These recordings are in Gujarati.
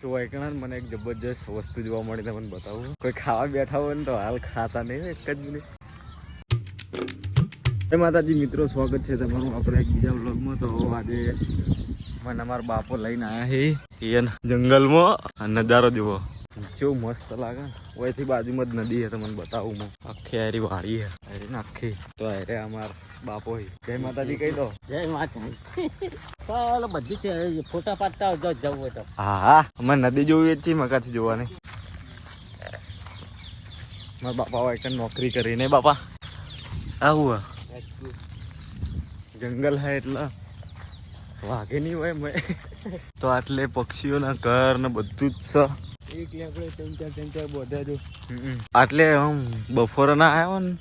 તો એકણા મને એક જબરજસ્ત વસ્તુ જોવા મળી તમને બતાવું. કોઈ ખાવા બેઠા હોય ને તો હાલ ખાતા નહીં એક જ મિનિટ. જય માતાજી મિત્રો, સ્વાગત છે તમારું આપણે એક બીજા વ્લોગમાં. તો આજે મને અમારા બાપો લઈને આવ્યા છે જંગલમાં. નજારો જુઓ કેવું મસ્ત લાગે. ઓયથી બાજુમાં જ નદી છે તમને બતાવું હું. આખી હારી વાડી છે હારી ને આખી. તો અરે અમારા બાપો જય માતાજી કહી દો. જય માતાજી. ચાલો બધી ફોટા પાડતા જવું હોય તો. હા અમે નદી જોવી જ છીએ મકાથી જોવાની. મારા બાપા હોય નોકરી કરી ને બાપા આવું જંગલ હે એટલે વાઘે નહીં હોય મેં તો આટલે પક્ષીઓના ઘર ને બધું જ છે. આટલે આમ બપોરે ના આવ્યો ને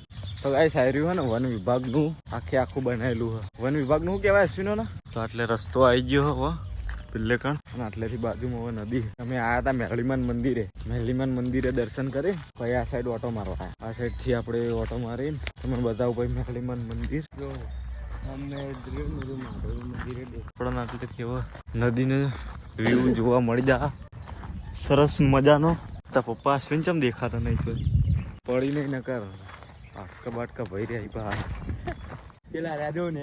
તો કઈ સાર્યું હોય ને વન વિભાગનું આખું બનાવેલું હોય. વન વિભાગનું શું કહેવાય અશ્વિનો ને? તો આટલે રસ્તો આવી ગયો હવે પેલે કણ અને આટલેથી બાજુમાં હવે નદી. અમે આવ્યા હતા મેહળીમાન મંદિરે. મેહળીમાન મંદિરે દર્શન કરી પછી આ સાઈડ ઓટો મારવા આવ્યા. આ સાઈડથી આપણે ઓટો મારીને તમને બતાવું પછી મેહળીમાન મંદિર. જો અમને મંદિરે કેવો નદીને વ્યૂ જોવા મળી જાય સરસ મજાનો. તા પપ્પા અશ્વિન ચમ દેખાતા નહીં કોઈ પડી નહીં નકર આટકા બાટકા ભરી રહ્યા બહાર. પેલા રાજો ને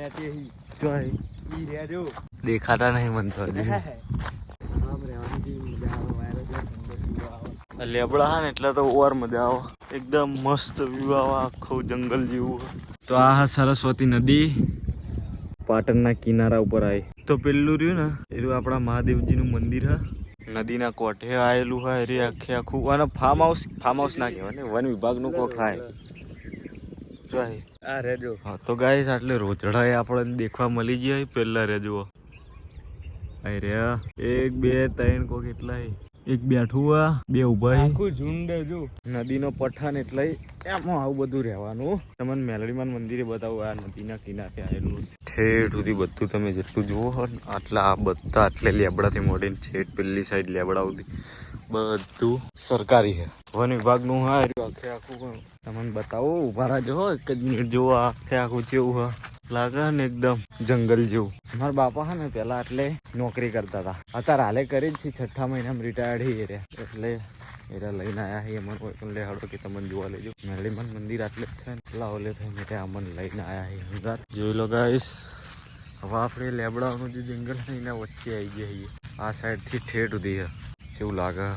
દેખાતા નહીં મન તો હજી. લેબડા હા ને એટલે તો ઓર મજા આવે. એકદમ મસ્ત વ્યૂ આવે આખું જંગલ જેવું. તો આ સરસ્વતી નદી પાટણના કિનારા ઉપર આવી. તો પેલું રહ્યું ને એ આપણા મહાદેવજીનું મંદિર હા નદીના કોઠે આવેલું હોય એ આખું અને ફાર્મ હાઉસ ના કહેવાય ને વન વિભાગનું કોક થાય. આ રેજો હા તો ગાઈસ આટલે રોજડા આપણને દેખવા મળી જાય. પેલા રેજો અરે 1 2 3 કોક એટલા એક બેઠું આ બે ઉભા આખું ઝુંડ જો નદીનો પઠાણ એટલે એમાં આવું બધું રહેવાનું. તમને મેલડીમાન મંદિરે બતાવું. આ નદીના કિનારે આવેલું ઠેઠ સુધી બધું તમે જેટલું જુઓ આટલા આ બધા આટલે લેબડાથી મોડીને ઠેઠ પેલી સાઈડ લેબડા સુધી બધું સરકારી છે વન વિભાગનું. હા આખું તમને બતાવો ઉભા રહેજો. એક જ મિનિટ જુઓ આખું કેવું હા લાગે ને એકદમ જંગલ જેવું. મારા બાપા હા ને પેલા એટલે નોકરી કરતા હતા. અત્યારે હાલે કરી જ છે 6થા મહિનામાં રિટાયર્ડ થઈ રહ્યા એટલે એરા લઈને આવ્યા છે અમને કોઈ લે હડો કે તમને જોવા લેજો. મેહળીમાન મંદિર આટલે જ છે ને એટલા ઓલે થઈને અમને લઈને આવ્યા છે. જોઈ લો ગાઈસ હવે આપણે લેબડાઓનું જે જંગલ છે એના વચ્ચે આવી ગયા છીએ. આ સાઈડથી ઠેઠ સુધી છે કેવું લાગે.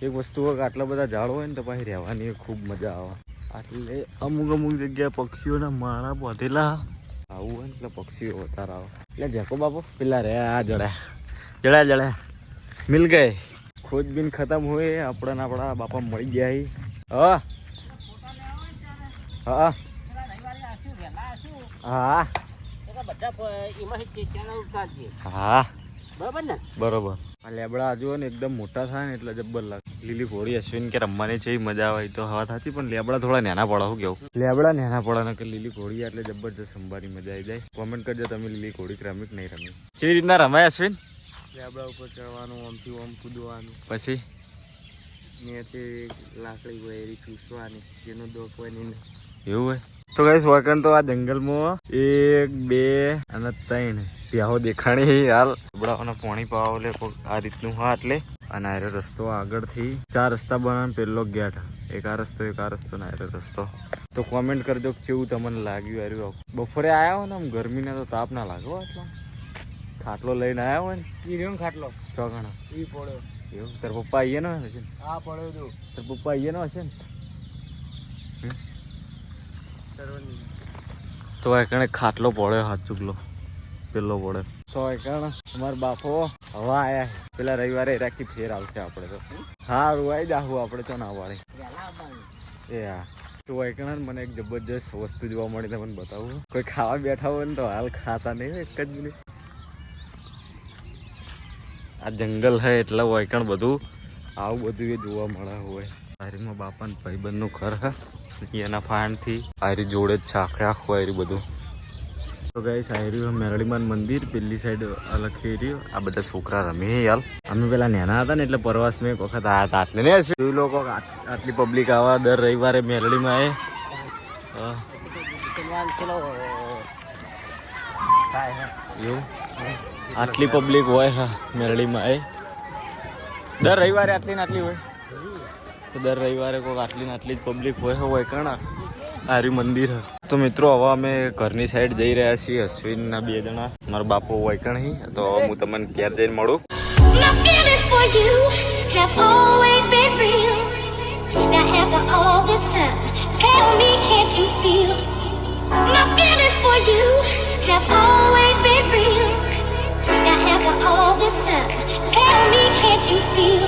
એક વસ્તુ હોય કે આટલા બધા ઝાડ હોય ને તો પછી રહેવાની ખૂબ મજા આવે. આટલે અમુક જગ્યાએ પક્ષીઓના માળા બાંધેલા આવું હોય ને એટલે પક્ષીઓ વધારે આવે. એટલે જેકો બાપો પેલા રે આ જડ્યા મિલ ગયે. ખોજબીન ખતમ હોય આપણને આપણા બાપા મળી ગયા. હા હા હા બરાબર ને બરોબર. આ લેબડા હજુ ને એકદમ મોટા થાય ને એટલે જબ્બર લાગે. લીલી ઘોડી અશ્વિન કે રમવાની છે મજા આવે તો હવા થતી પણ લેબડા થોડા નાના પડે. શું કેવું લેબડા નાના પડે ને કે લીલી ઘોડી એટલે જબરજસ્ત રમવાની મજા આવી જાય. કોમેન્ટ કરજો તમે લીલી ઘોડી રમી કે નહીં રમી. કેવી રીતના રમાય અશ્વિન? લેબડા ઉપર ચડવાનું આમથી આમ કૂદવાનું પછી ત્યાંથી લાકડી હોય એરી ચૂસવાની જેનું દોખ હોય નહીં. એવું હોય તો ગાઈસ વાકન તો આ જંગલમાં 1 2 અને 3 પ્યાહો દેખાણી હાલ બડાવાના પાણી પાવા લે આ રીતનું. હા એટલે અને આ રસ્તો આગળથી 4 રસ્તા બનાવે. પેલો ગેટ એક આ રસ્તો ને આ રસ્તો. તો કોમેન્ટ કરજો કેવું તમને લાગ્યું. આર્યું બપોરે આવ્યા હોય ને આમ ગરમીના તો તાપ ના લાગો. એટલો ખાટલો લઈને આવ્યા હોય ને ખાટલો ચોગણા એ પડ્યો એવું. તાર પપ્પા આવીએ ને હશે ને? હા પડ્યો તો તાર પપ્પા આવીએ ને હશે ને? તો એકણે ખાટલો પડ્યો હાથ ચૂકલો પેલો પડે 100 એકણ. અમારા બાપો હવા આયા પેલા રવિવારે રાખી ફેર આવશે આપણે તો. હા રૂવાઈ જાહું આપણે તો ના વાળે એ હા. તો એકણ મને એક જબરજસ્ત વસ્તુ જોવા મળી તમને બતાવું. કોઈ ખાવા બેઠા હોય ને તો હાલ ખાતા નહીં એક જ મિનિટ. આ જંગલ છે એટલે એકણ બધું આવું બધું એ જોવા મળે હોય. આરીમાં બાપા ને ભાઈબંધનું ઘર હે એના ફાંડથી આરી જોડે જ છે આખું આરી બધું. તો ગાઈસ આયરી મેરડીમાન મંદિર પેલી સાઈડ અલગ થઈ રહ્યું. આ બધા છોકરા રમે યાર. અમે પેલા નાના હતા ને એટલે પ્રવાસ મેં એક વખત આવ્યા હતા આટલે ને લોકો આટલી પબ્લિક આવા દર રવિવારે મેરડીમાં આવે. થાય એવું આટલી પબ્લિક હોય હા મેરડીમાં એ દર રવિવારે આટલી ને આટલી હોય તો દર રવિવારે કોઈ આટલી ને આટલી જ પબ્લિક હોય કણા આર્યું મંદિર હ તો મિત્રો હવે અમે ઘરની સાઈડ જઈ રહ્યા છીએ અશ્વિનના 2 જણા મારા બાપુ હોય કણ તો હવે હું તમને ઘેર જઈને મળું My feelings for you have always been real. Now after all this time, tell me, can't you feel? My feelings for you have always been real. Now after all this time, tell me, can't you feel?